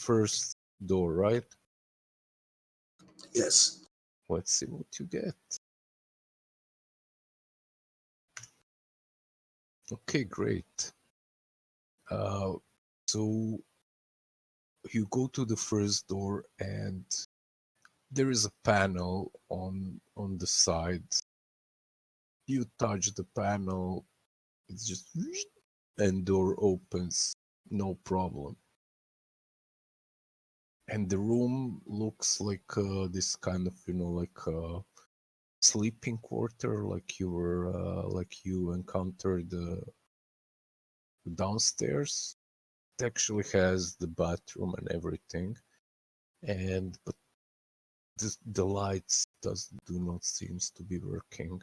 first door, right? Yes. Let's see what you get. Okay, great. So you go to the first door and there is a panel on the side. You touch the panel, it's just and door opens, no problem. And the room looks like this kind of, like sleeping quarter, like you encountered downstairs. It actually has the bathroom and everything, but the lights do not seems to be working.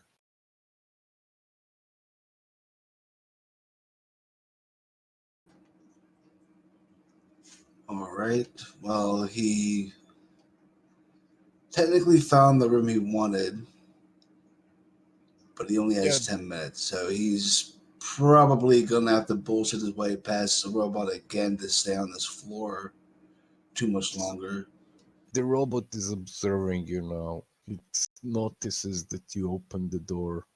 All right. Well, he technically found the room he wanted, but he only Yeah, has 10 minutes, so he's probably gonna have to bullshit his way past the robot again to stay on this floor too much longer. the robot is observing you now. It notices that you open the door,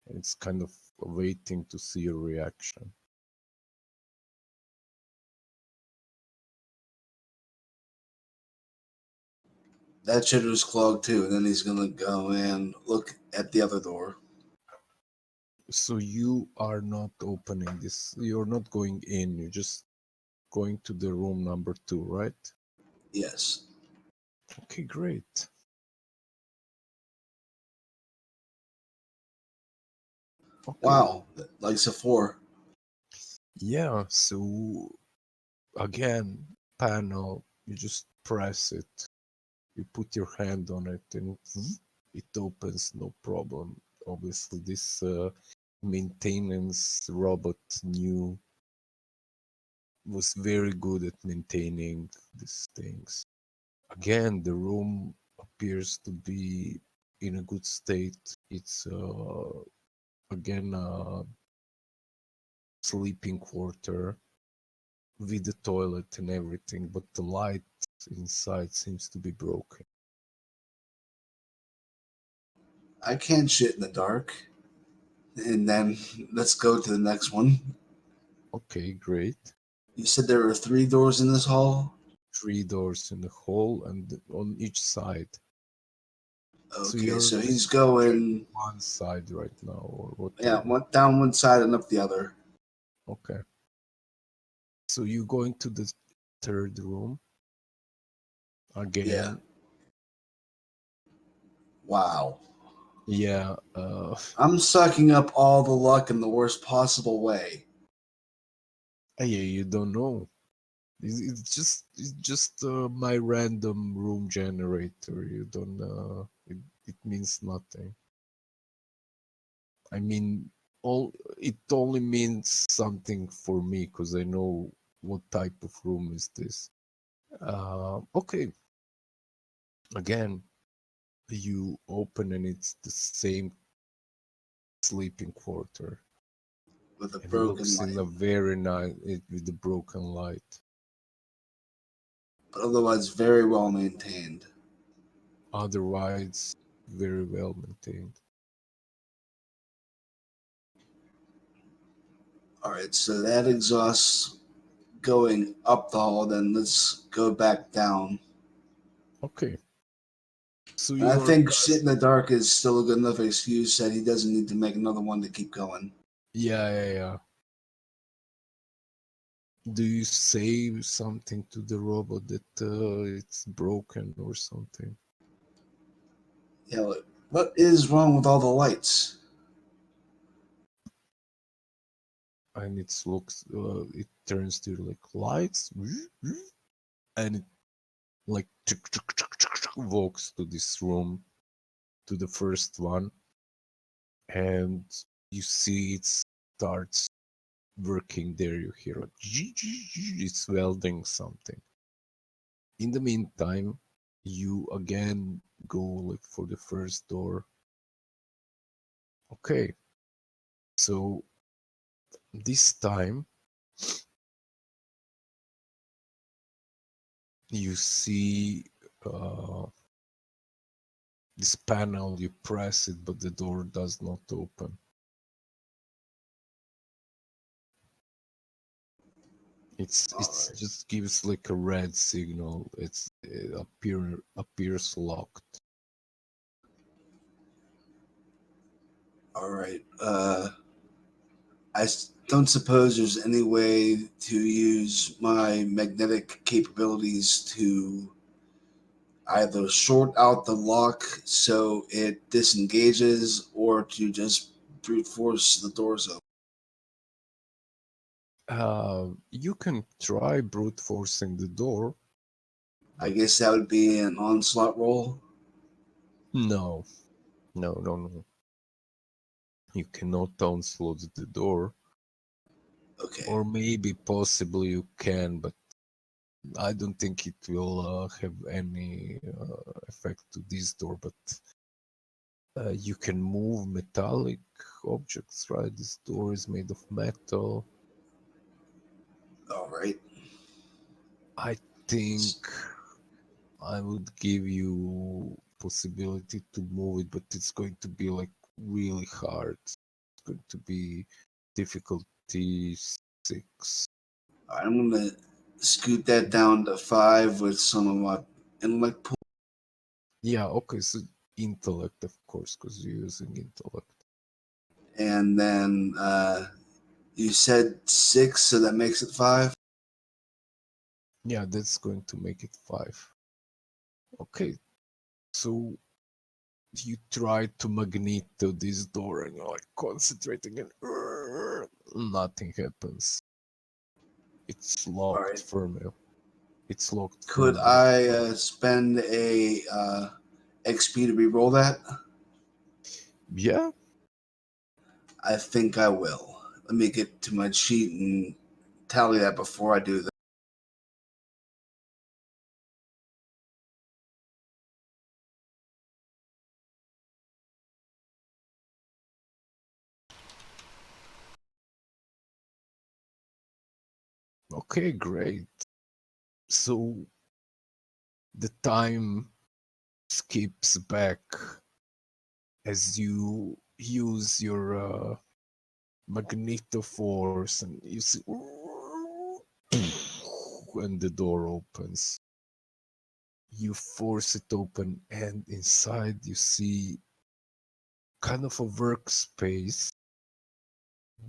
and it's kind of waiting to see your reaction. That shit was clogged too, and then he's gonna go and look at the other door. So you are not opening this. You're not going in. You're just going to the room number 2, right? Yes. Okay, great. Okay. Wow, like Sephora. Yeah, so again, panel, you just press it. You put your hand on it and it opens, no problem. Obviously, this maintenance robot was very good at maintaining these things. Again, the room appears to be in a good state. It's again a sleeping quarter with the toilet and everything, but the light inside seems to be broken. I can't shit in the dark. And then let's go to the next one. Okay, great. You said there were 3 doors in this hall? 3 doors in the hall and on each side. So Okay, you're so he's you're going, one side right now, or yeah, whatever. down one side and up the other. Okay. So you go into the third room Yeah. again. Wow. Yeah. I'm sucking up all the luck in the worst possible way. Yeah. You don't know. It's just my random room generator. You don't. It means nothing. I mean, it only means something for me because I know what type of room is this. Okay, again, you open and it's the same sleeping quarter, With a and it broken looks in light, a very nice with the broken light. but otherwise very well maintained. Otherwise, very well maintained. All right, so that exhausts going up the hall. Then let's go back down. Okay, so And I you're think shit in the dark is still a good enough excuse that he doesn't need to make another one to keep going. yeah. Do you say something to the robot that it's broken or something? Yeah, like, what is wrong with all the lights? And it turns to like lights, and it like walks to this room, to the first one, and you see it starts working there. You hear like it's welding something. In the meantime, you again go like for the first door. Okay, so this time you see uh, this panel, you press it, but the door does not open. All It's right. just gives like a red signal. It appears locked. All right. Don't suppose there's any way to use my magnetic capabilities to either short out the lock so it disengages or to just brute force the doors open. You can try brute forcing the door, I but guess that would be an onslaught roll. no, no. You cannot onslaught the door, Okay. or maybe possibly you can, but I don't think it will have any effect to this door. But you can move metallic objects, right? This door is made of metal. All right. I think I would give you possibility to move it, but it's going to be like really hard. It's going to be difficulty 6. I'm gonna scoot that down to 5 with some of my intellect pool, Yeah, okay, so intellect, of course, because you're using intellect. and then you said 6, so that makes it 5. Yeah, that's going to make it 5. Okay, so you try to magneto this door and you're like concentrating and nothing happens. It's All locked right. firmly. It's locked Could firmly. I spend a XP to re-roll that? Yeah, I think I will. Let me get to my sheet and tally that before I do that. okay, great. So the time skips back as you use your magnetoforce and you see when the door opens. You force it open and inside you see kind of a workspace,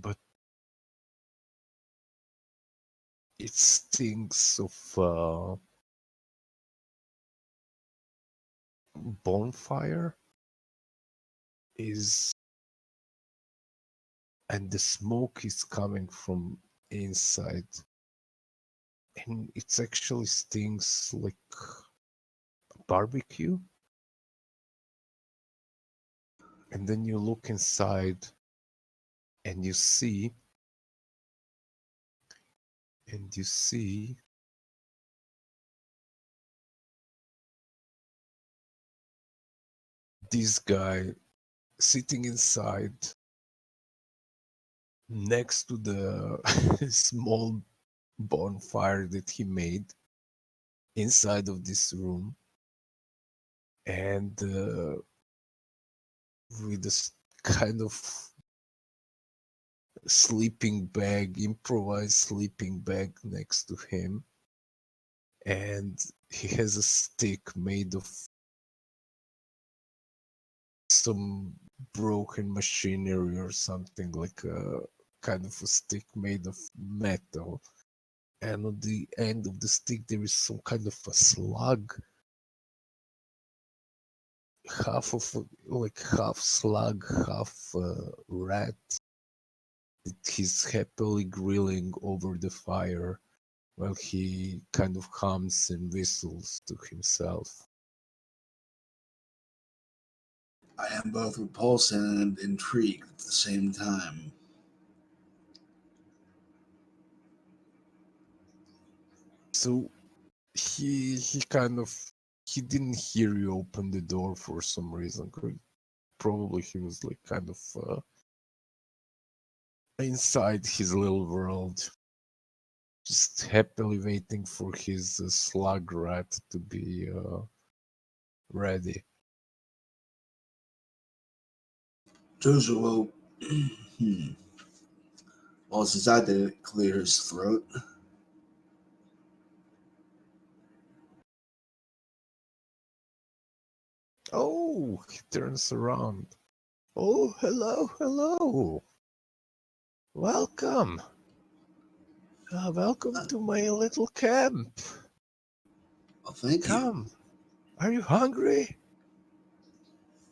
but it stinks of bonfire is and the smoke is coming from inside, and it actually stings like barbecue. And then you look inside and you see this guy sitting inside next to the small bonfire that he made inside of this room, and with this kind of sleeping bag, improvised sleeping bag next to him, and he has a stick made of some broken machinery or something, like a kind of a stick made of metal, and on the end of the stick there is some kind of a slug, half of like half slug, half rat, that he's happily grilling over the fire while he kind of hums and whistles to himself. I am both repulsed and intrigued at the same time. So he kind of he didn't hear you open the door for some reason. Probably he was like kind of inside his little world. just happily waiting for his slug rat to be ready. Jojo, well, hmm. Well, since I didn't clear his throat, Oh, he turns around. Oh, hello, hello. Welcome. Welcome uh, to my little camp. well, thank you. Come. Are you hungry?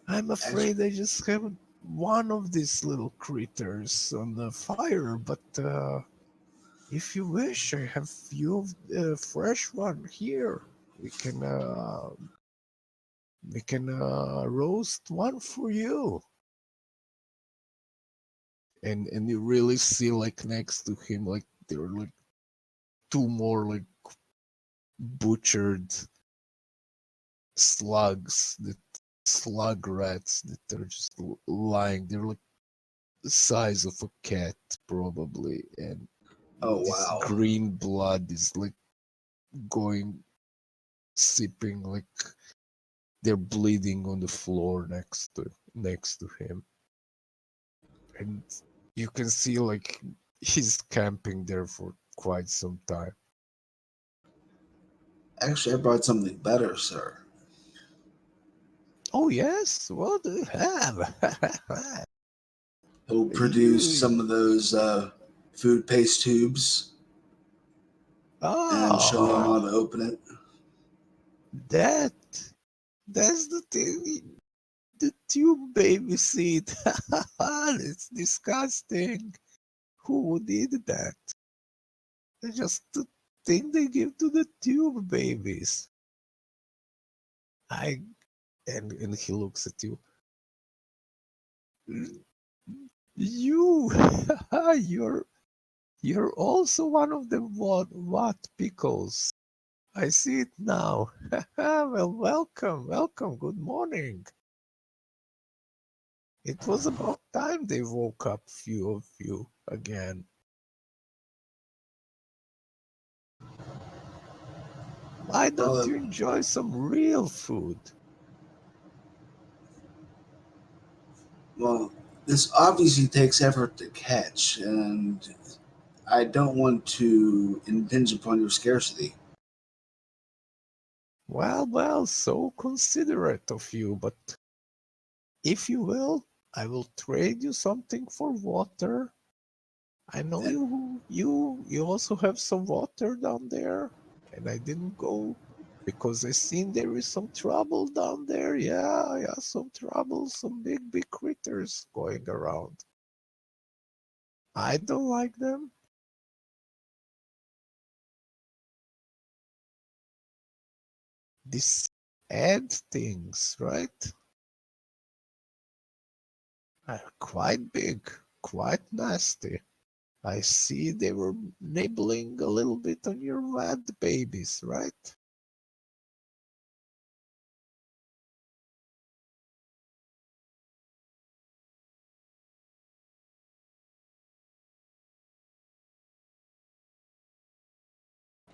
I'm Actually, afraid I just have one of these little critters on the fire, but if you wish, I have few fresh one here. We can uh, we can roast one for you. And you really see like next to him, like there are like two more like butchered slugs, that slug rats that are just lying. They're like the size of a cat probably, and oh this wow. green blood is like going sipping, like they're bleeding on the floor next to him. And you can see like he's camping there for quite some time. Actually, I brought something better, sir. Oh yes, what do you have? He'll produce you some of those food paste tubes and show him how Oh, to open it. that that's the thing. The tube baby seat. It's disgusting. Who did that? That's just the thing they give to the tube babies. I and he looks at you. You, you're you're also one of the what pickles. I see it now. Well, welcome, welcome. Good morning. It was about time they woke up few of you again. Why don't Well, you enjoy some real food? well, this obviously takes effort to catch, and I don't want to impinge upon your scarcity. Well, well, so considerate of you, but if you will, I will trade you something for water. I know And you also have some water down there, and I didn't go because I seen there is some trouble down there. Yeah, yeah, some trouble, some big critters going around. I don't like them. These ant things, right? Are quite big, quite nasty. I see they were nibbling a little bit on your wet babies, right?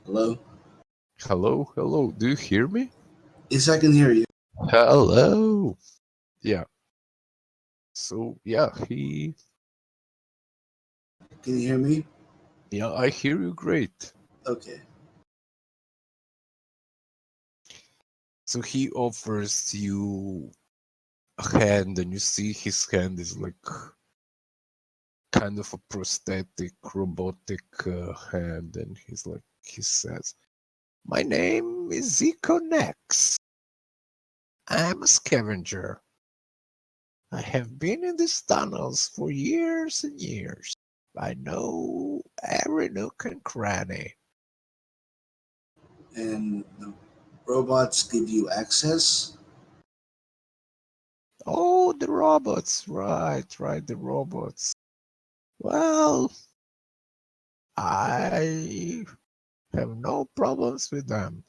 hello? Hello, hello. Do you hear me? Yes, I can hear you. Hello. Yeah. So yeah, Can you hear me? yeah, I hear you great. Okay. So he offers you a hand, and you see his hand is like kind of a prosthetic, robotic hand, and he says, "My name is Zico Nex. I'm a scavenger. I have been in these tunnels for years and years. I know every nook and cranny. And the robots give you access. Oh, the robots, right, the robots. Well, I have no problems with them,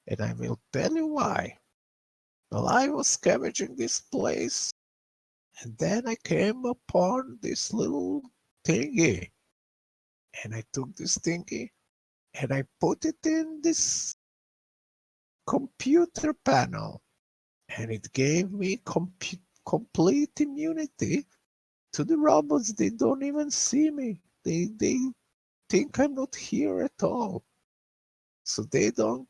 and I will tell you why. Well, I was scavenging this place, and then I came upon this little thingy, and I took this thingy, and I put it in this computer panel, and it gave me complete immunity to the robots. They don't even see me. They think I'm not here at all. So they don't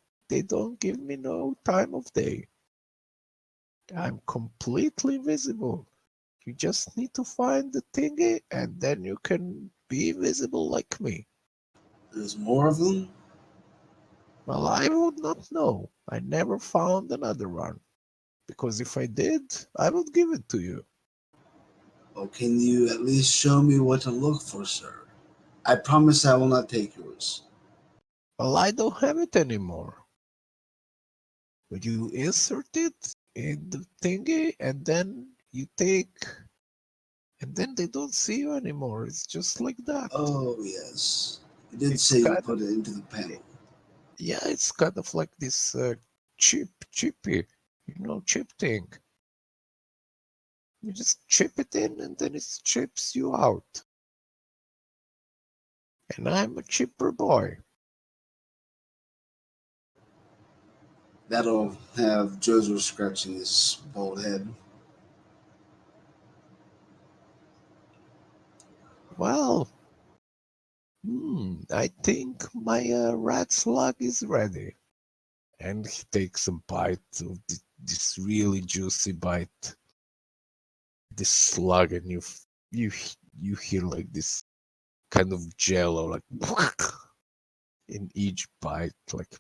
give me no time of day. I'm completely visible. You just need to find the thingy and then you can be visible like me. There's more of them? Well, I would not know. I never found another one. Because if I did, I would give it to you. Or can you at least show me what to look for, sir? I promise I will not take yours. Well, I don't have it anymore. But you insert it in the thingy and then you take, and then they don't see you anymore. It's just like that. Oh, yes. You did It's say you kind of, put it into the panel. yeah, it's kind of like this chippy, chip thing. You just chip it in and then it chips you out. And I'm a chipper boy. That'll have Joseph scratching his bald head. Well, I think my rat slug is ready. And he takes a bite of this really juicy bite, this slug, and you you hear like this kind of jello, like in each bite. Like,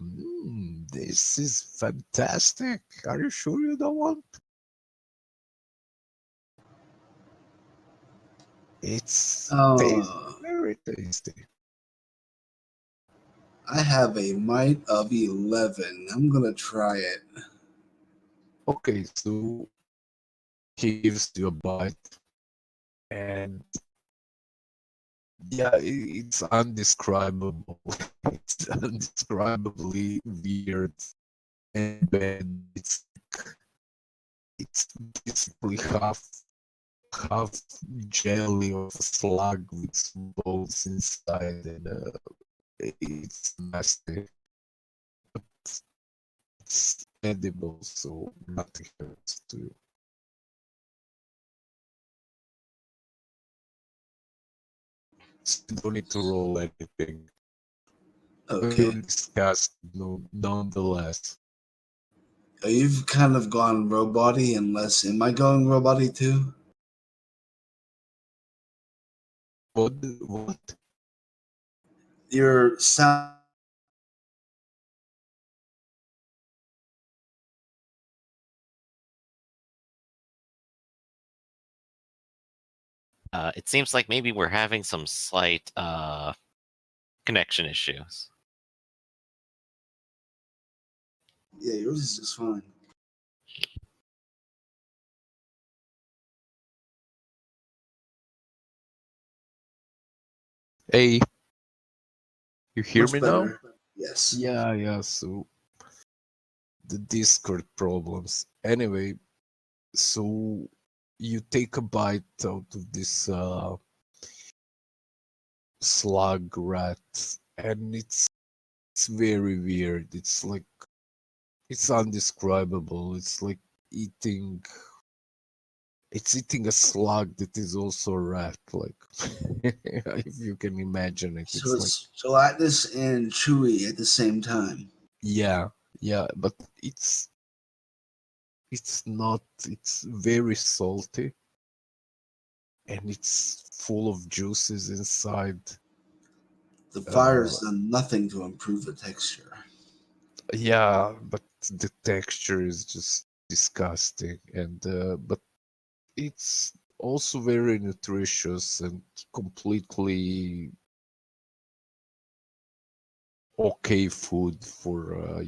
this is fantastic. Are you sure you don't want? It's tastes Uh, very tasty. I have a might of 11. I'm gonna try it. Okay, so he gives you a bite, and yeah, it's undescribable. It's undescribably weird and bad. It's basically half jelly of a slug with some bones inside, and it's nasty. It's edible, so nothing happens to you. So you don't need to roll anything. But you're Okay. disgusted, no, nonetheless. You've kind of gone robot-y, unless am I going robot-y too? What? What? Your sound It seems like maybe we're having some slight connection issues. yeah, yours is just fine. Hey, you hear Much me now? better. Yes. Yeah, yeah. So the Discord problems. Anyway, so you take a bite out of this slug rat, and it's very weird. It's like it's undescribable. It's like eating. It's eating a slug that is also a rat. Like if you can imagine it, So it's like it's gelatinous and chewy at the same time. yeah, yeah. But it's not. It's very salty and it's full of juices inside. The fire Uh, has done nothing to improve the texture. yeah, but the texture is just disgusting, and but it's also very nutritious and completely okay food for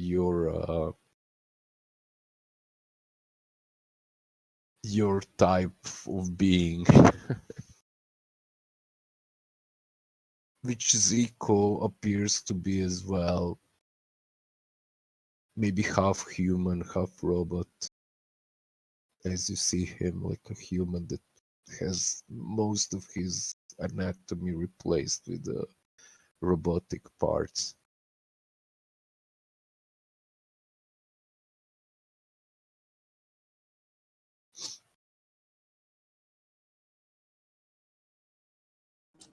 your type of being, which Zico appears to be as well. Maybe half human, half robot, as you see him like a human that has most of his anatomy replaced with robotic parts.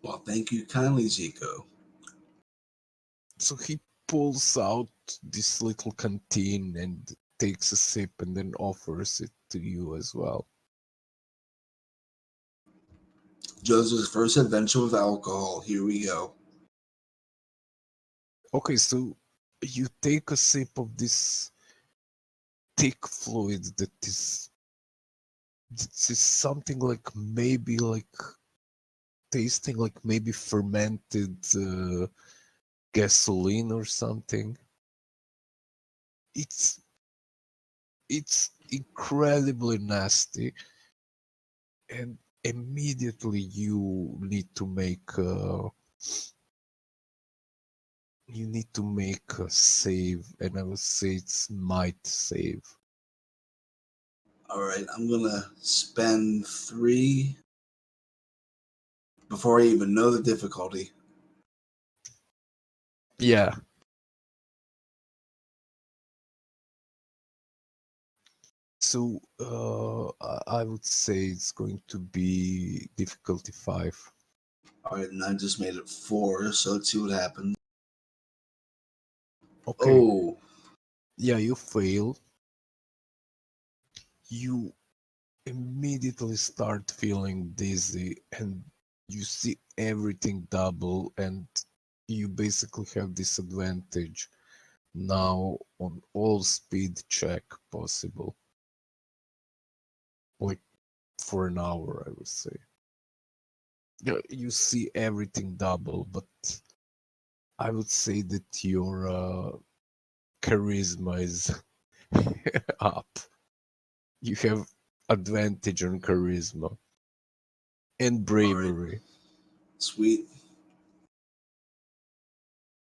Well, thank you kindly, Zico. So he pulls out this little canteen and takes a sip and then offers it to you as well. Joseph's first adventure with alcohol. Here we go. Okay, so you take a sip of this thick fluid that is this is something like maybe like tasting like maybe fermented gasoline or something. It's it's incredibly nasty, and immediately you need to make a save, and I would say it's might save. All right, I'm gonna spend 3 before I even know the difficulty. Yeah. So I would say it's going to be difficulty 5. All right, and I just made it 4, so let's see what happens. Okay. Oh, Yeah, you fail. You immediately start feeling dizzy and you see everything double, and you basically have disadvantage now on all speed check possible, like for an hour I would say. Yeah, you see everything double, but I would say that your charisma is up. You have advantage on charisma and all right, bravery. sweet.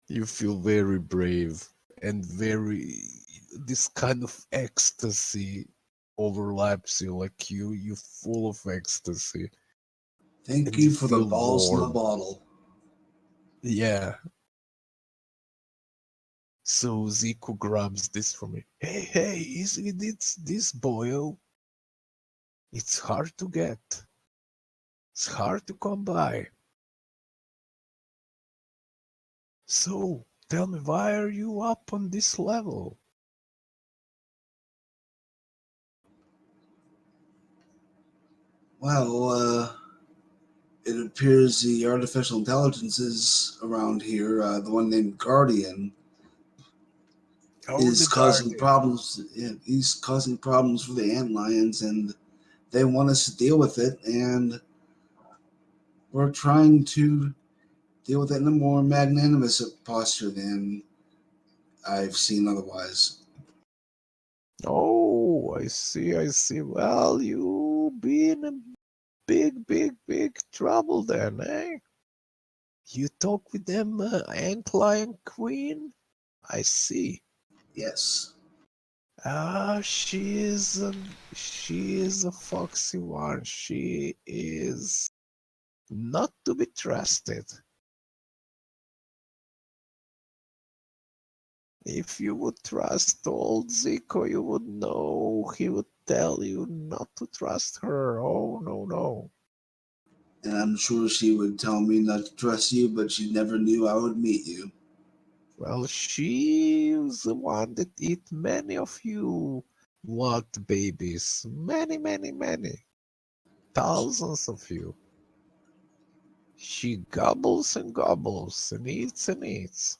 You feel very brave and very this kind of ecstasy overlaps you, like you full of ecstasy Thank and you you for the feel balls in the warm. bottle. Yeah. So Zico grabs this from me. Hey, is it this boyo? It's hard to get. It's hard to come by. So tell me, why are you up on this level? Well, it appears the artificial intelligences around here, the one named Guardian, Oh, is the causing Guardian. problems. Yeah, he's causing problems for the ant lions, and they want us to deal with it. And we're trying to deal with it in a more magnanimous posture than I've seen otherwise. Oh, I see, I see. Well, you been in big trouble then, eh? You talk with them, Ant Lion Queen? I see. Yes. Ah, she is a foxy one. She is not to be trusted. If you would trust old Zico, you would know he would tell you not to trust her. Oh, no, no. And I'm sure she would tell me not to trust you, but she never knew I would meet you. Well, she was the one that eat many of you wild babies. Many. Thousands of you. She gobbles and gobbles and eats and eats.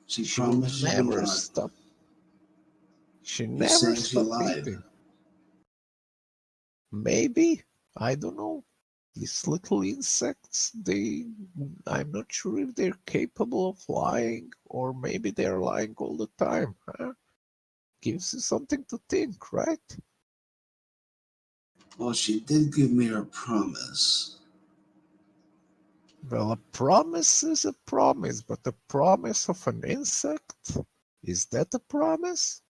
She She will promised she would never not. stop. She You're never saying she stop lied. eating. Maybe, I don't know. These little insects, I'm not sure if they're capable of lying, or maybe they're lying all the time, huh? Gives you something to think, right? Well, she did give me her promise. Well, a promise is a promise, but a promise of an insect? Is that a promise?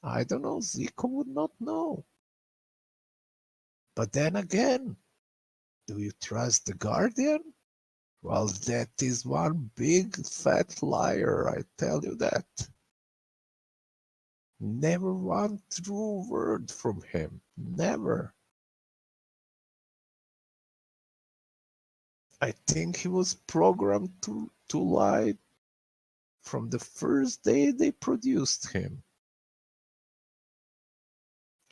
I don't know. Zico would not know. But then again, do you trust the Guardian? Well, that is one big fat liar, I tell you that. Never one true word from him. Never. I think he was programmed to lie from the first day they produced him.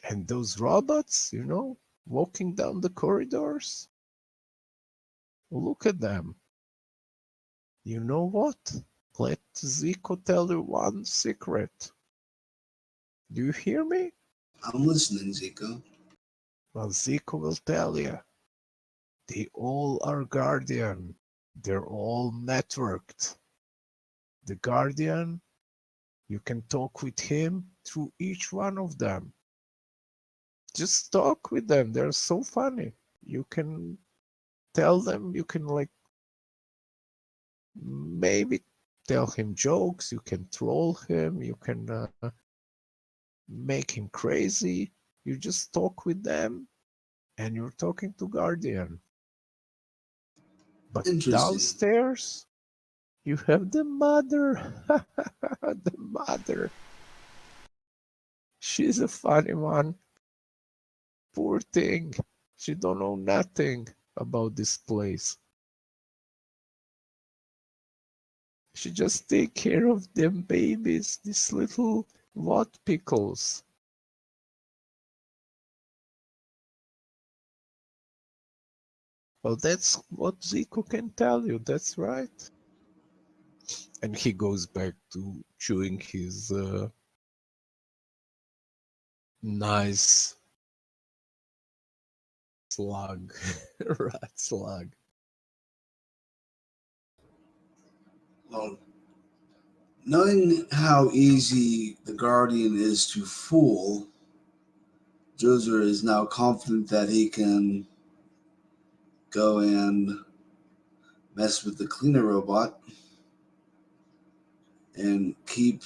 And those robots, walking down the corridors, look at them. You know what? Let Zico tell you one secret. Do you hear me? I'm listening, Zico. Well, Zico will tell you. They all are Guardian. They're all networked. The Guardian, you can talk with him through each one of them. Just talk with them. They're so funny. You can tell them, you can like maybe tell him jokes, you can troll him, you can make him crazy. You just talk with them and you're talking to Guardian. But Interesting. downstairs, you have the mother. The mother. She's a funny one. Poor thing. She don't know nothing about this place. She just take care of them babies, these little what pickles. Well, that's what Zico can tell you. That's right. And he goes back to chewing his nice slug, rat slug. Well, knowing how easy the Guardian is to fool, Joser is now confident that he can go and mess with the cleaner robot and keep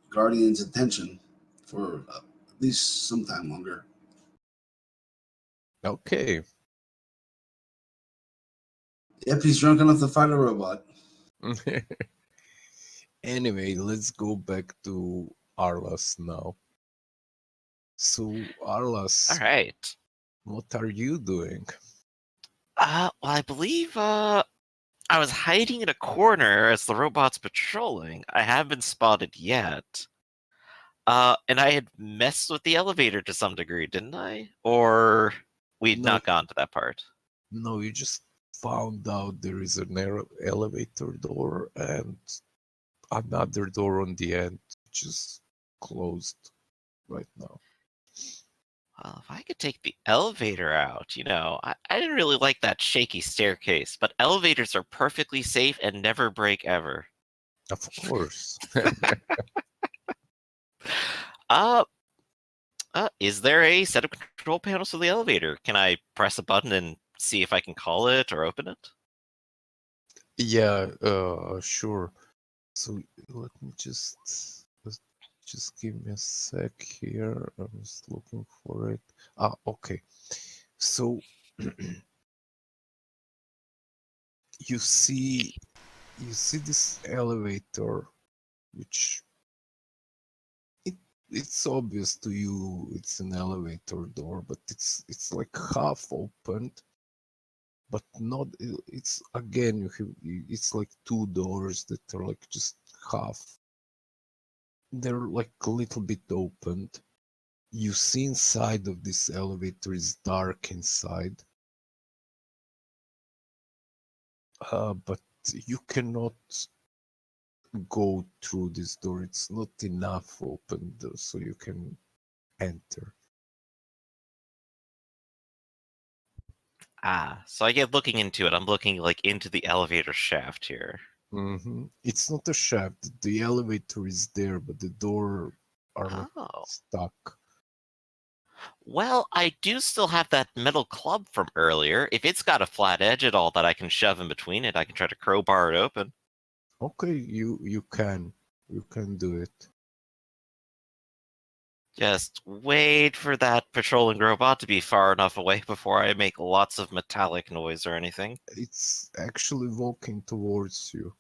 Guardian's attention for at least some time longer. Okay. Yep, he's drunk enough to fight a robot. Anyway, let's go back to Arlas now. So, All Arlas, right. what are you doing? Well, I believe I was hiding in a corner as the robot's patrolling. I haven't been spotted yet. And I had messed with the elevator to some degree, didn't I? Or we'd No, not gone to that part. no, you just found out there is an elevator door and another door on the end, which is closed right now. Well, if I could take the elevator out, I didn't really like that shaky staircase, but elevators are perfectly safe and never break ever. Of course. Uh, is there a set of control panels for the elevator? Can I press a button and see if I can call it or open it? Yeah, sure. So let me just give me a sec here. I'm just looking for it. Okay. So you see you see this elevator, which it it's obvious to you it's an elevator door, but it's like half opened, but not. It's again it's like two doors that are like just half. They're like a little bit opened. You see inside of this elevator is dark inside, but you cannot go through this door. It's not enough open so you can enter. So I get looking into it. I'm looking like into the elevator shaft here. It's not a shaft. The elevator is there, but the door are like Oh. stuck. Well, I do still have that metal club from earlier. If it's got a flat edge at all that I can shove in between it, I can try to crowbar it open. Okay, you can do it. Just wait for that patrolling robot to be far enough away before I make lots of metallic noise or anything. It's actually walking towards you.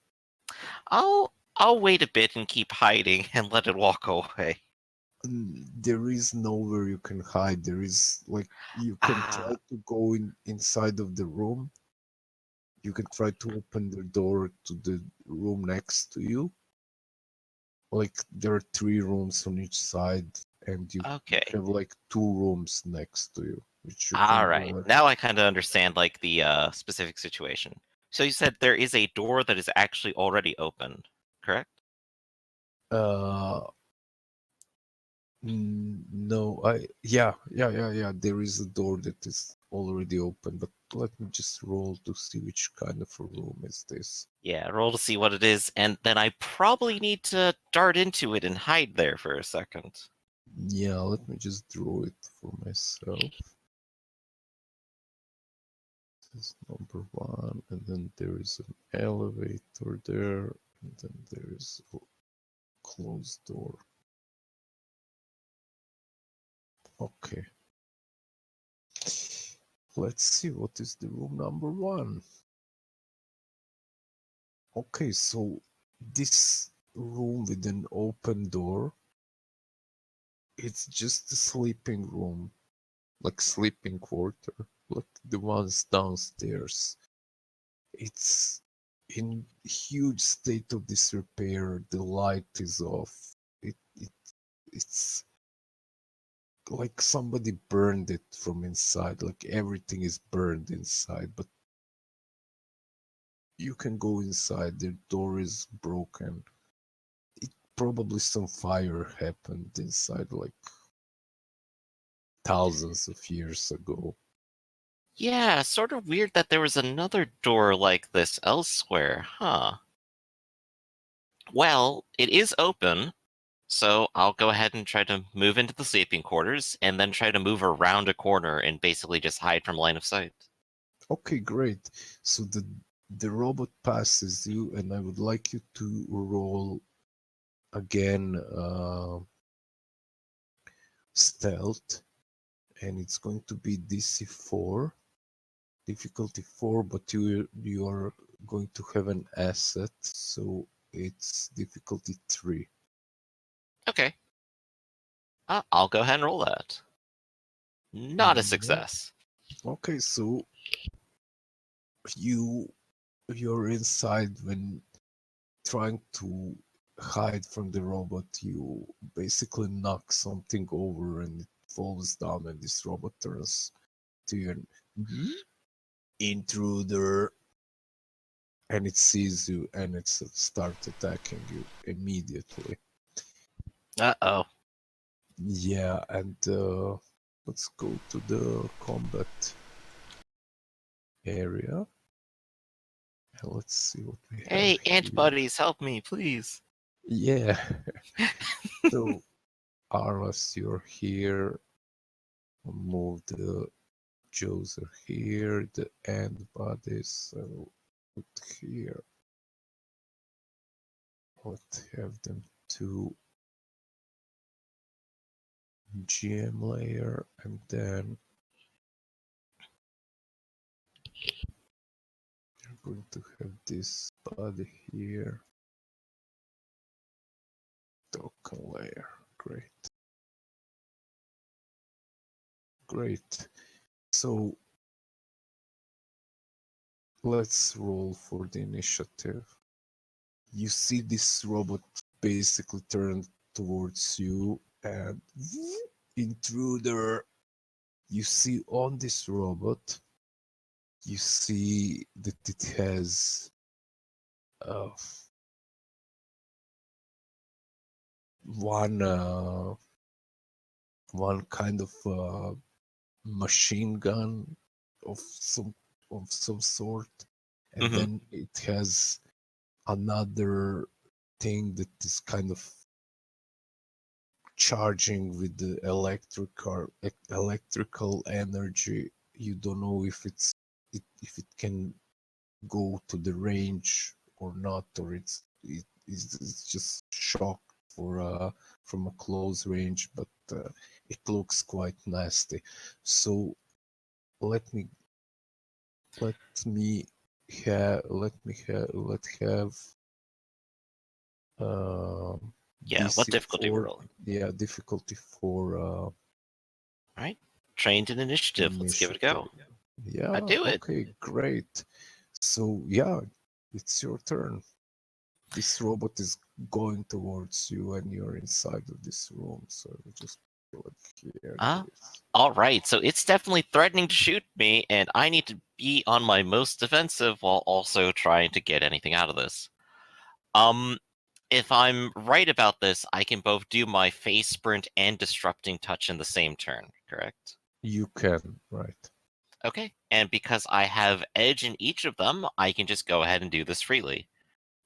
I'll wait a bit and keep hiding and let it walk away. There is nowhere you can hide. There is like you can try Ah, to go inside of the room, You can try to open the door to the room next to you. Like there are 3 rooms on each side, and you Okay. have like 2 rooms next to you, which you All can right. go. Now I kind of understand like the specific situation. So you said there is a door that is actually already open, correct? Uh, no, yeah. There is a door that is already open, but let me just roll to see which kind of a room is this. Yeah, roll to see what it is, and then I probably need to dart into it and hide there for a second. Yeah, let me just draw it for myself. This is number 1, and then there is an elevator there, and then there is a closed door. Okay. Let's see what is the room number 1. Okay, so this room with an open door, it's just a sleeping room, like sleeping quarter, like the ones downstairs. It's in huge state of disrepair. The light is off. It's like somebody burned it from inside. Like everything is burned inside, but you can go inside. The door is broken. Probably some fire happened inside like thousands of years ago. Yeah, sort of weird that there was another door like this elsewhere, huh? Well, it is open, so I'll go ahead and try to move into the sleeping quarters and then try to move around a corner and basically just hide from line of sight. Okay, great. So the robot passes you, and I would like you to roll again stealth, and it's going to be DC 4, difficulty 4, but you are going to have an asset, so it's difficulty 3. Okay. I'll go ahead and roll that. Not a Yeah. success. Okay, so you you're inside when trying to hide from the robot. You basically knock something over and it falls down, and this robot turns to you and intruder, and it sees you and it starts attacking you immediately. Uh-oh. Yeah, and let's go to the combat area. And let's see what we have Hey, ant here. buddies, help me, please. Yeah. So, Arlas, you're here. Move the Joes are here. The end bodies. So, put here. Let's have them to GM layer, and then you're going to have this body here. Token layer. Great. Great. So let's roll for the initiative. You see this robot basically turn towards you, and intruder. You see on this robot, you see that it has uh, one one kind of machine gun of some sort, and Mm-hmm. then it has another thing that is kind of charging with the electrical energy. You don't know if if it can go to the range or not, or it's just shock for from a close range, but it looks quite nasty. So let me let me let have Yeah, what DC difficulty we're 4, rolling? yeah, difficulty 4 Alright. Trained in initiative. Let's give it a initiative. go. I Yeah, do it. okay, great. So yeah, it's your turn. This robot is going towards you, and you're inside of this room. So we just go like here. Ah, There's all right. So it's definitely threatening to shoot me, and I need to be on my most defensive while also trying to get anything out of this. Um, if I'm right about this, I can both do my phase sprint and disrupting touch in the same turn, correct? you can, right? Okay. And because I have edge in each of them, I can just go ahead and do this freely.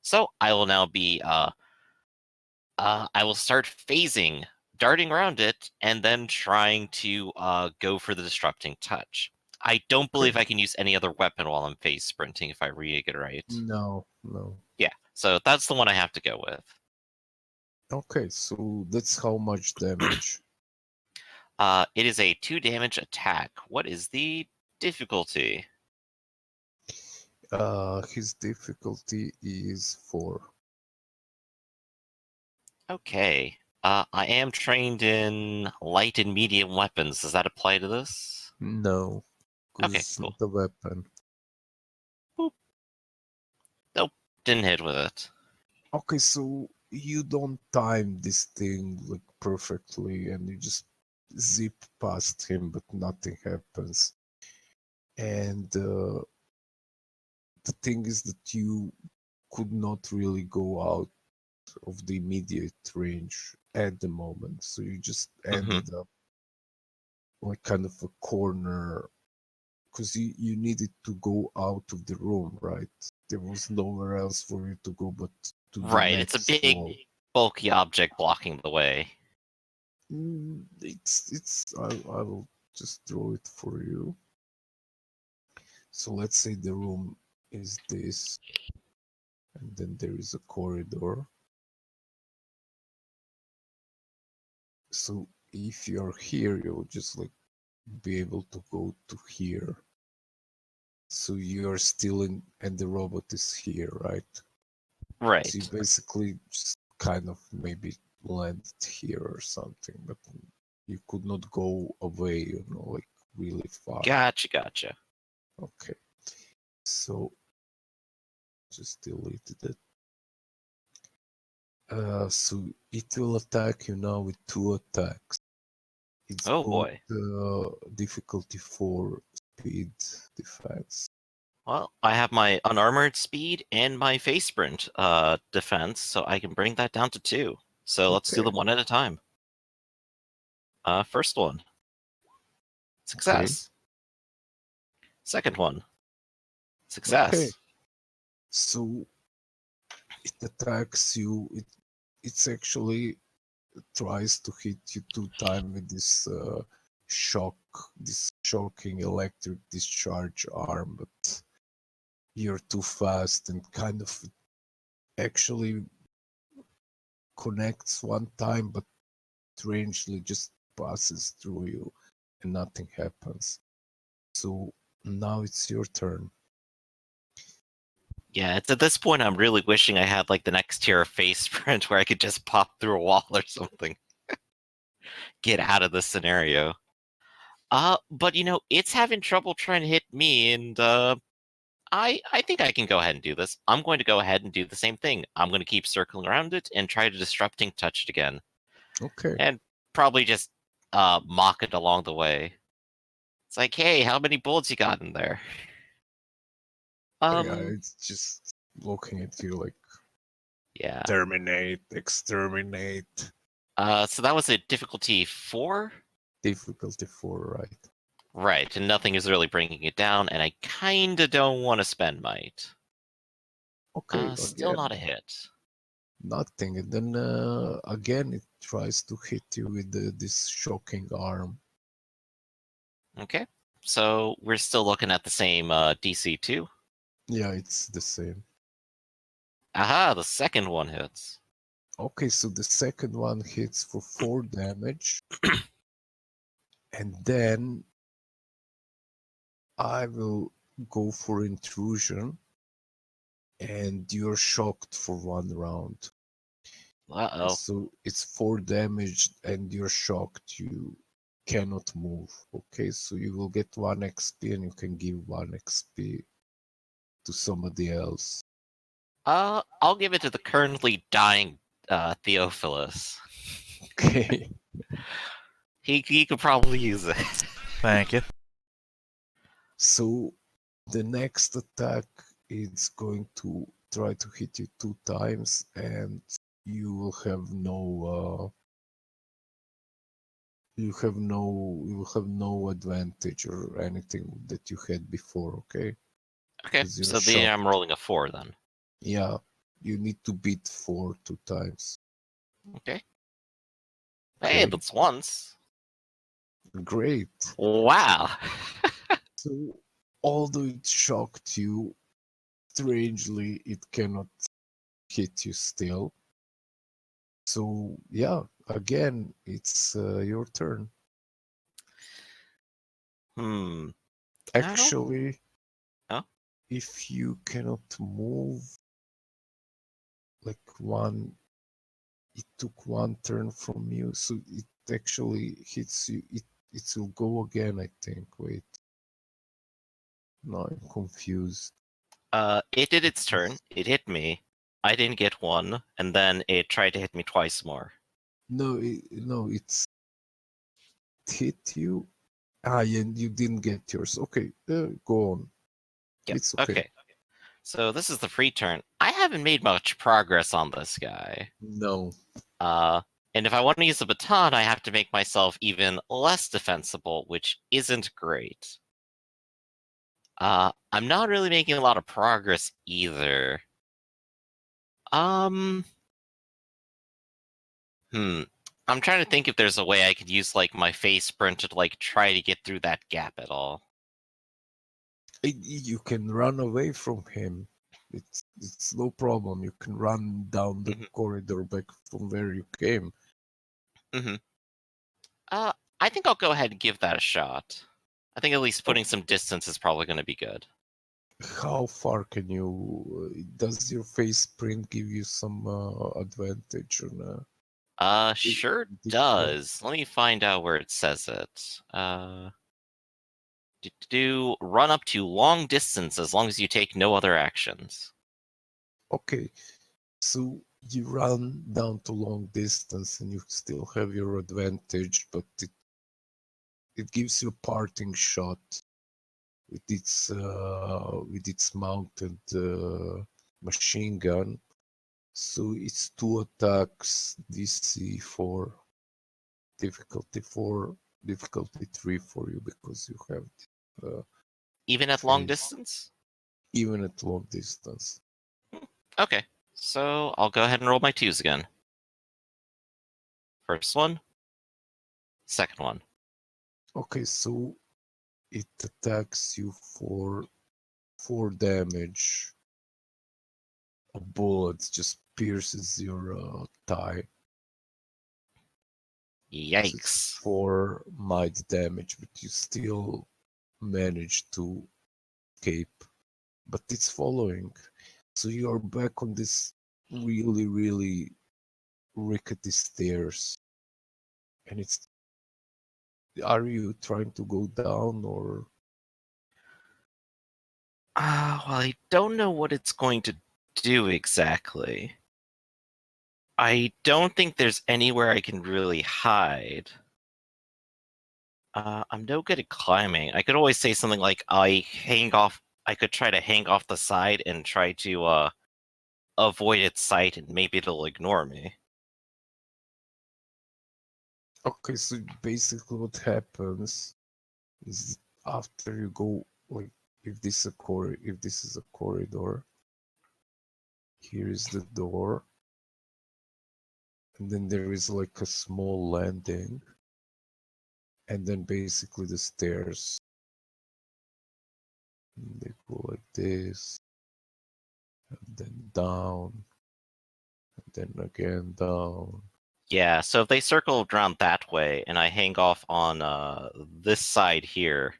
So I will now be I will start phasing, darting around it, and then trying to go for the disrupting touch. I don't believe Okay. I can use any other weapon while I'm phase sprinting if I read it right. No, no. Yeah, so that's the one I have to go with. Okay, so that's how much damage. It is a 2 damage attack. What is the difficulty? His difficulty is 4. Okay. I am trained in light and medium weapons. Does that apply to this? No, because Okay, it's cool. not a weapon. Boop. Nope, didn't hit with it. Okay, so you don't time this thing like perfectly, and you just zip past him, but nothing happens. And the thing is that you could not really go out of the immediate range at the moment, so you just Hmm. ended up like kind of a corner because you needed to go out of the room, right? There was nowhere else for you to go but to the Right, it's a next big, wall. bulky object blocking the way. I will just draw it for you. So let's say the room is this, and then there is a corridor. So if you're here, you'll just like be able to go to here. So you're still in, and the robot is here, right? So you Right. basically just kind of maybe landed here or something, but you could not go away, like really far. Gotcha, gotcha. Okay, so just deleted it. So it will attack you now with 2 attacks. It's Oh both boy. difficulty 4 speed defense. Well, I have my unarmored speed and my face sprint defense, so I can bring that down to 2. So let's do Okay, them one at a time. First one, okay, success. Second one, okay. success. So it attacks you. It's actually tries to hit you 2 times with this shock, this shocking electric discharge arm, but you're too fast and kind of actually connects 1 time, but strangely just passes through you and nothing happens. So now it's your turn. Yeah, it's at this point I'm really wishing I had like the next tier of face sprint where I could just pop through a wall or something. Get out of this scenario. But it's having trouble trying to hit me, and I think I can go ahead and do this. I'm going to go ahead and do the same thing. I'm going to keep circling around it and try to disrupting touch it again, Okay. and probably just mock it along the way. It's like, hey, how many bullets you got in there? Yeah, Um, it's just looking at you like yeah. terminate, exterminate. So that was a difficulty 4, Difficulty 4, right? right? And nothing is really bringing it down, and I kinda don't want to spend might. Okay, Still not again, a hit. nothing. And then again, it tries to hit you with this shocking arm. Okay, so we're still looking at the same DC 2. Yeah, it's the same. Aha, the second one hits. Okay, so the second one hits for 4 damage. And then I will go for intrusion. And you're shocked for 1 round. Uh-oh. So it's 4 damage and you're shocked. You cannot move. Okay, so you will get 1 XP and you can give 1 XP to somebody else. I'll give it to the currently dying Theophilus. Okay. He could probably use it. Thank you. So the next attack is going to try to hit you 2 times, and you will have no advantage or anything that you had before. Okay. Okay, 'Cause you're so then shocked. I'm rolling a 4 then. Yeah, you need to beat 4 2 times. Okay. Hey, Okay. that's once. Great. Wow. So, although it shocked you, strangely, it cannot hit you still. So, yeah, again, it's your turn. Hmm. I don't- Actually, Huh? if you cannot move, like it took 1 turn from you, so it actually hits you. It will go again, I think. Wait, no, I'm confused. It did its turn. It hit me. I didn't get one, and then it tried to hit me twice more. No, it's hit you. And you didn't get yours. Okay, go on. Yep. It's okay. Okay. So this is the free turn. I haven't made much progress on this guy. No. And if I want to use the baton, I have to make myself even less defensible, which isn't great. I'm not really making a lot of progress either. Um, I'm trying to think if there's a way I could use like my face sprint to like try to get through that gap at all. You can run away from him. It's no problem. You can run down the Mhm. corridor back from where you came. I think I'll go ahead and give that a shot. I think at least putting some distance is probably going to be good. How far can you? Does your face print give you some advantage on? Sure Did- does. Let me find out where it says it. Do run up to long distance as long as you take no other actions. Okay, so you run down to long distance and you still have your advantage, but it gives you a parting shot with its mounted machine gun. So it's 2 attacks, DC 4, difficulty 4, difficulty 3 for you because you have uh, Even at long face, distance? even at long distance. Okay, so I'll go ahead and roll my 2s again. First one. Second one. Okay, so it attacks you for 4 damage. A bullet just pierces your thigh. So it's Yikes. 4 might damage, but you still manage to escape. But it's following. So you're back on this really, really rickety stairs. And it's. Are you trying to go down or. Well, I don't know what it's going to do exactly. I don't think there's anywhere I can really hide. I'm no good at climbing. I could always say something like I could try to hang off the side and try to avoid its sight, and maybe it'll ignore me. Okay, so basically what happens is after you go, like, if this is a corridor, here is the door, and then there is like a small landing, and then basically the stairs. And they go like this, and then down, and then again down. Yeah, so if they circle around that way and I hang off on this side here,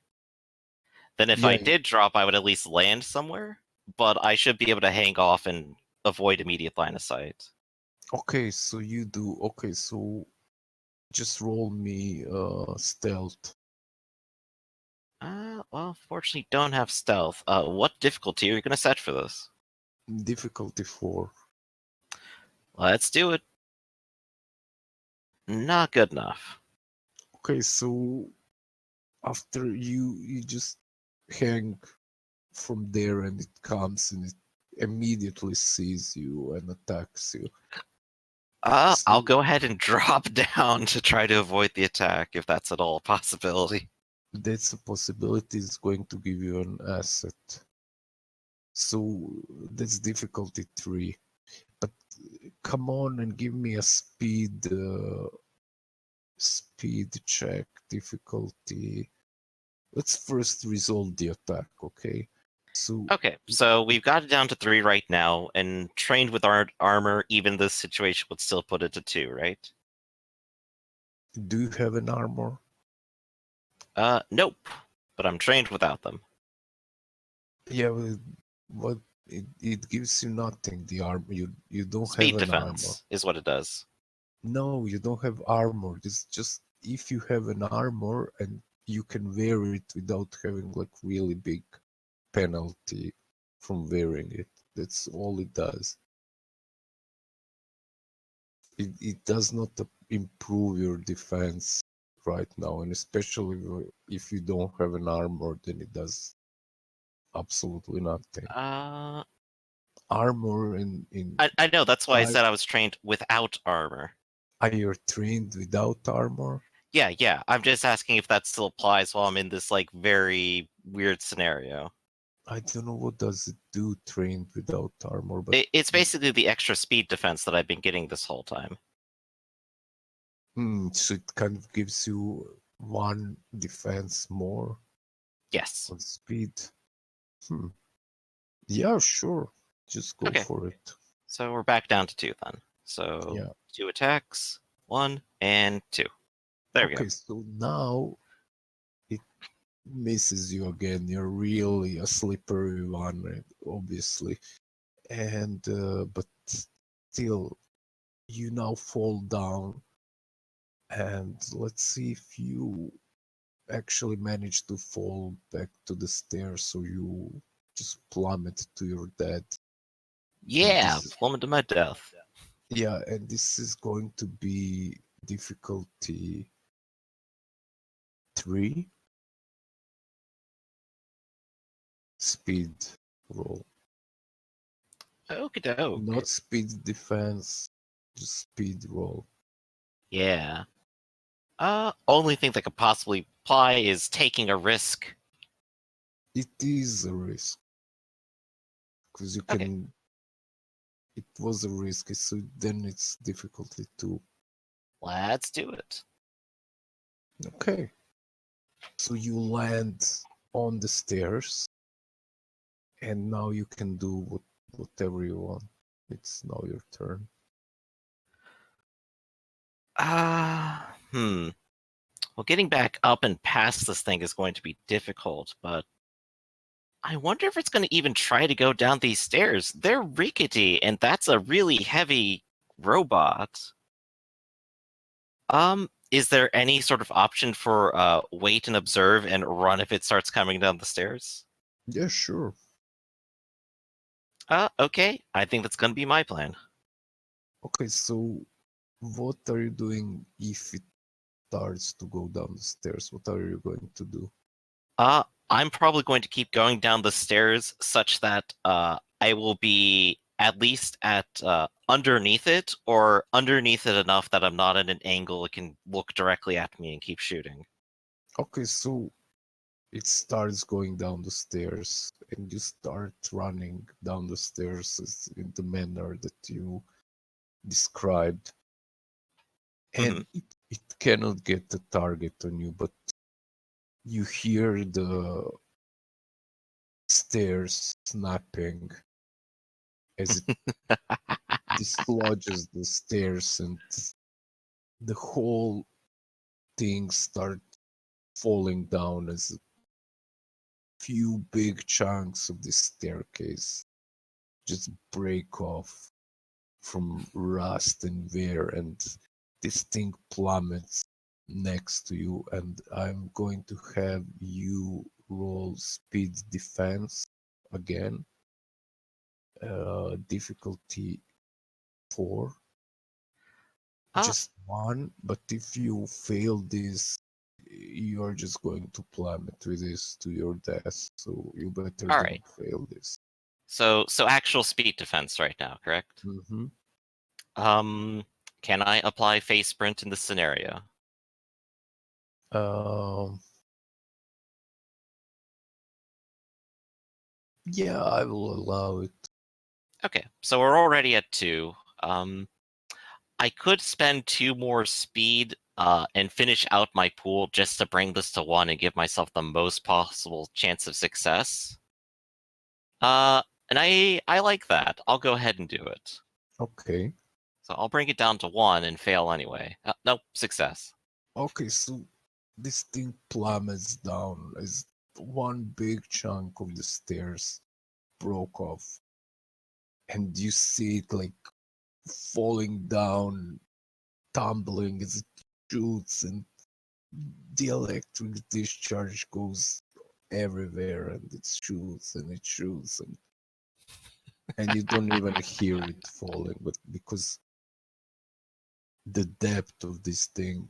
then if I Yeah, did drop, I would at least land somewhere, but I should be able to hang off and avoid immediate line of sight. okay, so you do. Okay, so just roll me stealth. Well, fortunately, don't have stealth. What difficulty are you gonna set for this? Difficulty 4. Let's do it. Not good enough. Okay, so after you just hang from there and it comes and it immediately sees you and attacks you. I'll So go ahead and drop down to try to avoid the attack, if that's at all a possibility. that's a possibility, it's going to give you an asset. So that's difficulty 3. But come on and give me a speed check difficulty. Let's first resolve the attack, okay? So Okay, so we've got it down to 3 right now, and trained with armor, even this situation would still put it to 2, right? do you have an armor? Nope. But I'm trained without them. Yeah, well, what it gives you nothing. The armor, you don't have Speed an armor. defense is what it does. No, you don't have armor. It's just if you have an armor and you can wear it without having like really big penalty from wearing it. That's all it does. It does not improve your defense right now, and especially if you don't have an armor, then it does absolutely nothing. Uh, Armor in I know, that's why I five, said I was trained without armor. are you trained without armor? Yeah, I'm just asking if that still applies while I'm in this, like, very weird scenario. I don't know what does it do trained without armor, but It's basically the extra speed defense that I've been getting this whole time. so it kind of gives you one defense more Yes. on speed. Hmm. Yeah, sure. Just go Okay, for it. so we're back down to 2 then. So, Yeah. 2 attacks, 1 and 2. There we go. Okay, so now it misses you again. You're really a slippery one, right? Obviously. And but still you now fall down, and let's see if you actually manage to fall back to the stairs, so you just plummet to your death. And Yeah, plummet to my death. yeah, and this is going to be difficulty 3 speed roll. Okie doke. Not speed defense, just speed roll. Yeah. Only thing that could possibly apply is taking a risk. It is a risk because you Okay. can. It was a risk, so then it's difficulty 2. Let's do it. Okay. So you land on the stairs, and now you can do whatever you want. It's now your turn. Hmm. Well, getting back up and past this thing is going to be difficult, but I wonder if it's going to even try to go down these stairs. They're rickety, and that's a really heavy robot. Is there any sort of option for wait and observe and run if it starts coming down the stairs? Yeah, sure. Okay. I think that's going to be my plan. Okay, so what are you doing if it starts to go down the stairs? What are you going to do? I'm probably going to keep going down the stairs such that I will be at least at underneath it, or underneath it enough that I'm not at an angle it can look directly at me and keep shooting. Okay, so it starts going down the stairs, and you start running down the stairs in the manner that you described. And it cannot get the target on you, but you hear the stairs snapping as it dislodges the stairs, and the whole thing start falling down as a few big chunks of this staircase just break off from rust and wear, and this thing plummets next to you, and I'm going to have you roll speed defense again. Difficulty 4. Ah, Just one, but if you fail this, you're just going to plummet with this to your death. So you better all don't right. fail this. So actual speed defense right now, correct? Mm-hmm. Um, can I apply phase sprint in this scenario? Um, yeah, I will allow it. Okay, so we're already at 2. I could spend 2 more speed and finish out my pool just to bring this to 1 and give myself the most possible chance of success. And I like that. I'll go ahead and do it. Okay. So I'll bring it down to 1 and fail anyway. Nope, success. Okay, so this thing plummets down as one big chunk of the stairs broke off, and you see it like falling down, tumbling as it shoots, and the electric discharge goes everywhere, and it shoots and it shoots, and you don't even hear it falling, but because the depth of this thing.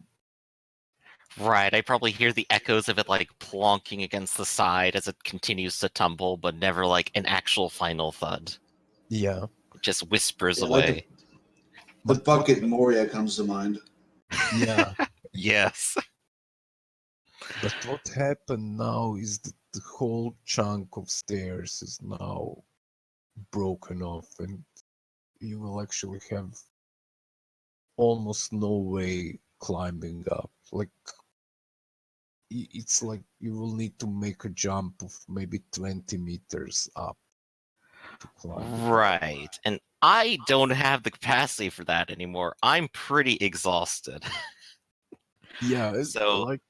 Right, I probably hear the echoes of it like plonking against the side as it continues to tumble, but never like an actual final thud. Yeah, It just whispers Yeah, like away. the but what? bucket Moria comes to mind. Yeah, Yes. but what happened now is that the whole chunk of stairs is now broken off, and you will actually have almost no way climbing up. Like it's like you will need to make a jump of maybe 20 meters up to climb it up. Right. And I don't have the capacity for that anymore. I'm pretty exhausted. Yeah, So, like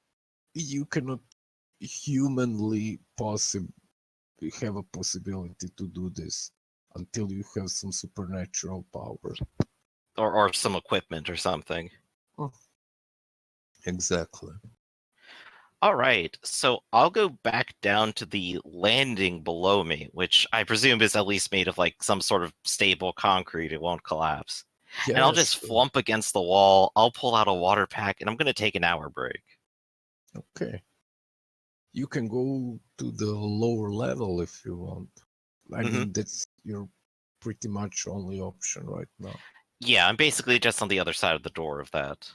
you cannot humanly possibly have a possibility to do this until you have some supernatural power. or some equipment or something. Oh, exactly. All right. So I'll go back down to the landing below me, which I presume is at least made of like some sort of stable concrete. It won't collapse. And I'll Yeah, just sure. flump against the wall. I'll pull out a water pack and I'm going to take an hour break. Okay. You can go to the lower level if you want. I Hmm. mean, that's your pretty much only option right now. Yeah, I'm basically just on the other side of the door of that.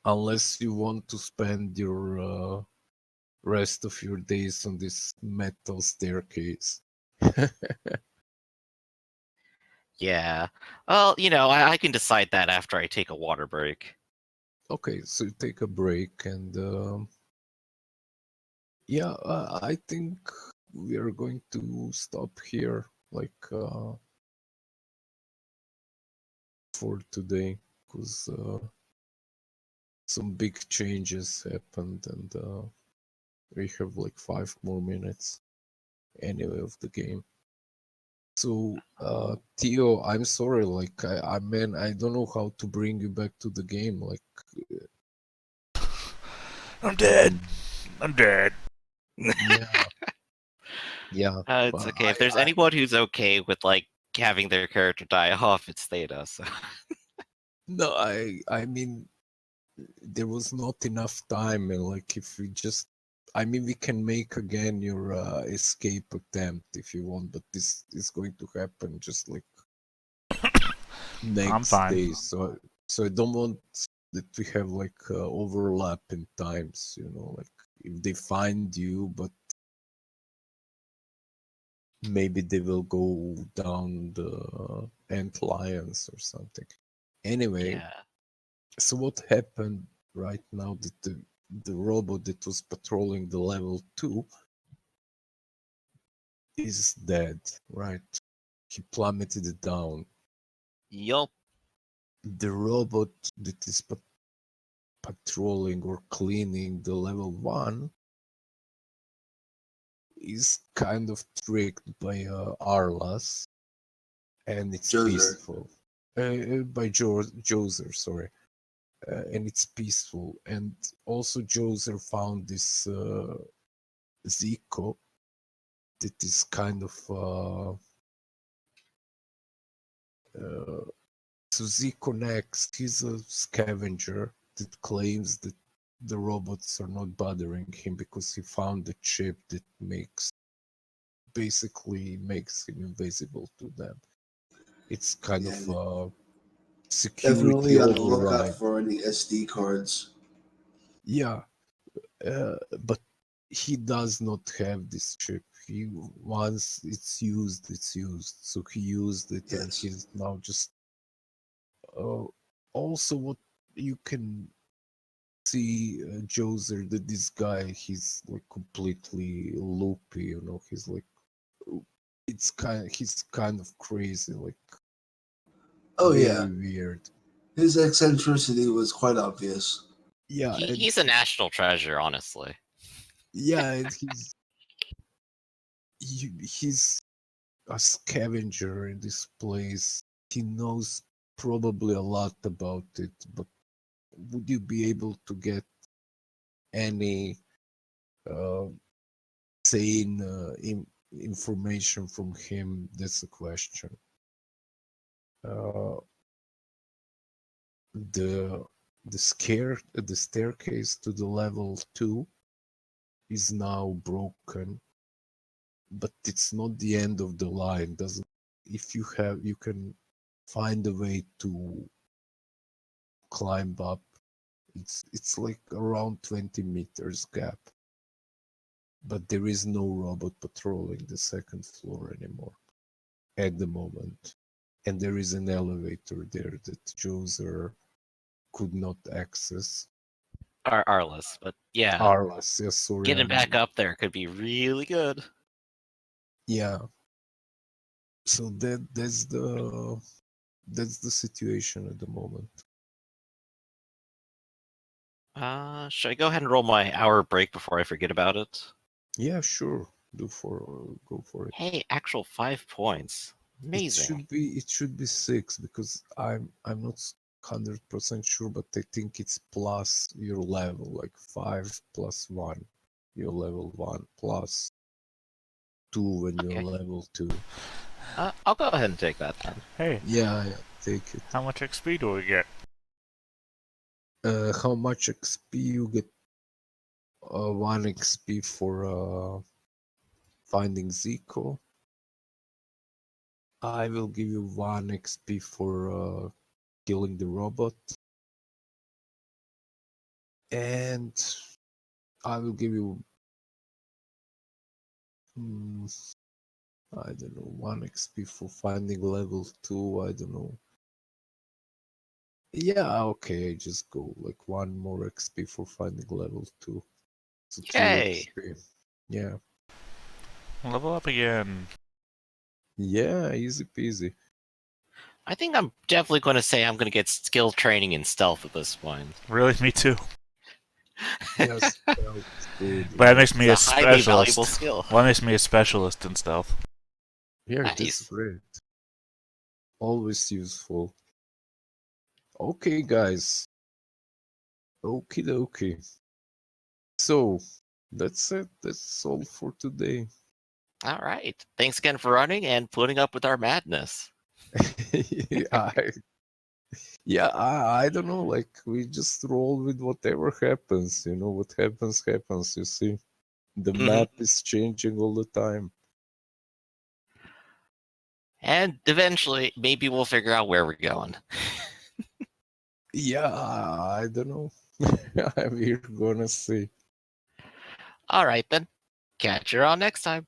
Unless you want to spend your rest of your days on this metal staircase. Yeah. Well, I can decide that after I take a water break. Okay, so you take a break, and yeah, I think we are going to stop here, like for today, because some big changes happened, and we have like 5 more minutes anyway of the game. So, Theo, I'm sorry, like I mean, I don't know how to bring you back to the game. Like, I'm dead. mm, I'm dead. yeah, yeah. It's But okay. If there's anyone who's okay with like having their character die off, it's Theta. So. no, I mean, there was not enough time, and like, if we just, I mean, we can make again your escape attempt if you want, but this is going to happen just like I'm next fine. day. So I don't want that we have like overlap in times. Like if they find you, but maybe they will go down the ant lions or something. Anyway, Yeah. so what happened right now that the robot that was patrolling the level 2 is dead, right? He plummeted down. Yup. The robot that is patrolling or cleaning the level 1 is kind of tricked by Arlas, and it's Joser. peaceful. By Joser, sorry. and it's peaceful. And also Joser found this Zico that is kind of so Zico next, he's a scavenger that claims that the robots are not bothering him because he found a chip that basically makes him invisible to them. It's kind Yeah, of a security definitely on the lookout override. for any SD cards. Yeah, but he does not have this chip. He once it's used, it's used. So he used it, and Yes. he's now just. Uh, Also, what you can see, Joser, that this guy, he's like completely loopy. He's like, he's kind of crazy, like Oh very yeah, weird. his eccentricity was quite obvious. Yeah, and He's a national treasure, honestly. yeah, and he's a scavenger in this place. He knows probably a lot about it, but would you be able to get any uh, sane information from him? That's the question. Uh, the the staircase to the level 2 is now broken, but it's not the end of the line. Doesn't If you can find a way to climb up. It's like around 20 meters gap, but there is no robot patrolling the second floor anymore at the moment. And there is an elevator there that Joser could not access. Arliss, but yeah, Arlas, yes, sorry, getting back I'm up there could be really good. yeah. So that's the situation at the moment. Should I go ahead and roll my hour break before I forget about it? Yeah, sure. Go for it. Hey, actual 5 points. Amazing. It should be 6 because I'm not 100% sure, but I think it's plus your level, like 5 plus 1. Your level 1 plus 2 when you're Okay. level 2. I'll go ahead and take that then. Hey, Yeah, take it. how much XP do we get? How much XP you get? 1 XP for finding Zico. I will give you 1 XP for killing the robot. And I will give you, I don't know, 1 XP for finding level 2. I don't know. Yeah, okay, I just go like 1 more XP for finding level 2. So 2 Yay! XP. Yeah. Level up again. Yeah, easy peasy. I think I'm definitely going to say I'm going to get skill training in stealth at this point. Really, me too. Yes, it's good. But that makes me a It's a highly valuable specialist. skill. Well, that makes me a specialist in stealth. Yeah, that's Nice. great. Always useful. Okay, guys. Okie dokie. So, that's it. That's all for today. All right. Thanks again for running and putting up with our madness. I, yeah, I don't know. Like, we just roll with whatever happens. What happens, happens. You see, the Mhm. map is changing all the time. And eventually, maybe we'll figure out where we're going. Yeah, I don't know. We're gonna see. All right, then. Catch you on next time.